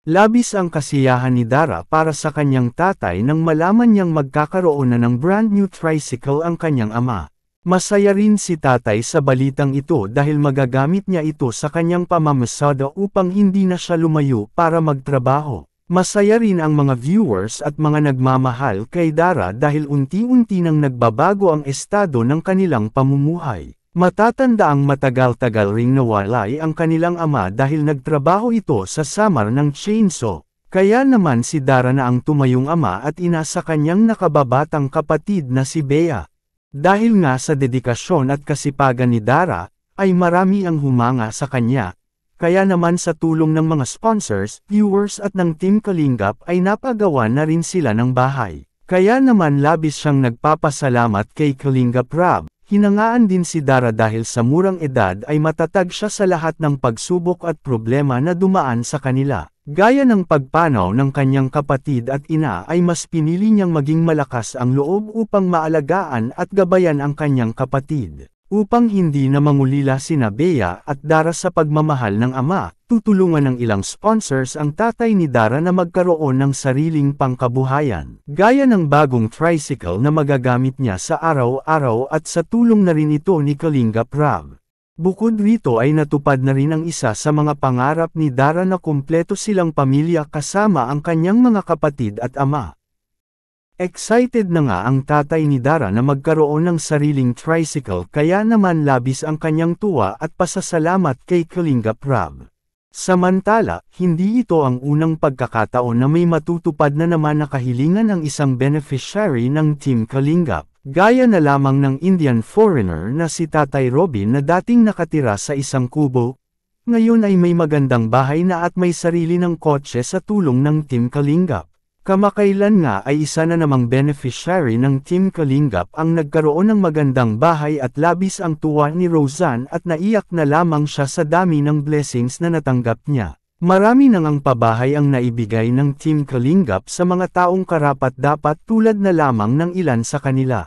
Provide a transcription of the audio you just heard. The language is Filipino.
Labis ang kasiyahan ni Dara para sa kanyang tatay nang malaman niyang magkakaroon na ng brand new tricycle ang kanyang ama. Masaya rin si tatay sa balitang ito dahil magagamit niya ito sa kanyang pamamasada upang hindi na siya lumayo para magtrabaho. Masaya rin ang mga viewers at mga nagmamahal kay Dara dahil unti-unti nang nagbabago ang estado ng kanilang pamumuhay. Matatanda ang matagal-tagal ring nawalay ang kanilang ama dahil nagtrabaho ito sa Samar ng Chainsaw. Kaya naman si Dara na ang tumayong ama at ina sa kanyang nakababatang kapatid na si Bea. Dahil nga sa dedikasyon at kasipagan ni Dara, ay marami ang humanga sa kanya. Kaya naman sa tulong ng mga sponsors, viewers at ng Team Kalingap ay napagawa na rin sila ng bahay. Kaya naman labis siyang nagpapasalamat kay Kalingap Rob. Hinangaan din si Dara dahil sa murang edad ay matatag siya sa lahat ng pagsubok at problema na dumaan sa kanila. Gaya ng pagpanaw ng kanyang kapatid at ina ay mas pinili niyang maging malakas ang loob upang maalagaan at gabayan ang kanyang kapatid. Upang hindi na mangulila sina Bea at Dara sa pagmamahal ng ama, tutulungan ng ilang sponsors ang tatay ni Dara na magkaroon ng sariling pangkabuhayan. Gaya ng bagong tricycle na magagamit niya sa araw-araw at sa tulong na rin ito ni Kalingap Rob. Bukod rito ay natupad na rin ang isa sa mga pangarap ni Dara na kumpleto silang pamilya kasama ang kanyang mga kapatid at ama. Excited na nga ang tatay ni Dara na magkaroon ng sariling tricycle kaya naman labis ang kanyang tuwa at pasasalamat kay Kalingap Rob. Samantala, hindi ito ang unang pagkakataon na may matutupad na naman na kahilingan ng isang beneficiary ng Team Kalingap. Gaya na lamang ng Indian foreigner na si Tatay Robin na dating nakatira sa isang kubo, ngayon ay may magandang bahay na at may sarili ng kotse sa tulong ng Team Kalingap. Kamakailan nga ay isa na namang beneficiary ng Team Kalingap ang nagkaroon ng magandang bahay at labis ang tuwa ni Roseanne at naiyak na lamang siya sa dami ng blessings na natanggap niya. Marami nang ang pabahay ang naibigay ng Team Kalingap sa mga taong karapat-dapat tulad na lamang ng ilan sa kanila.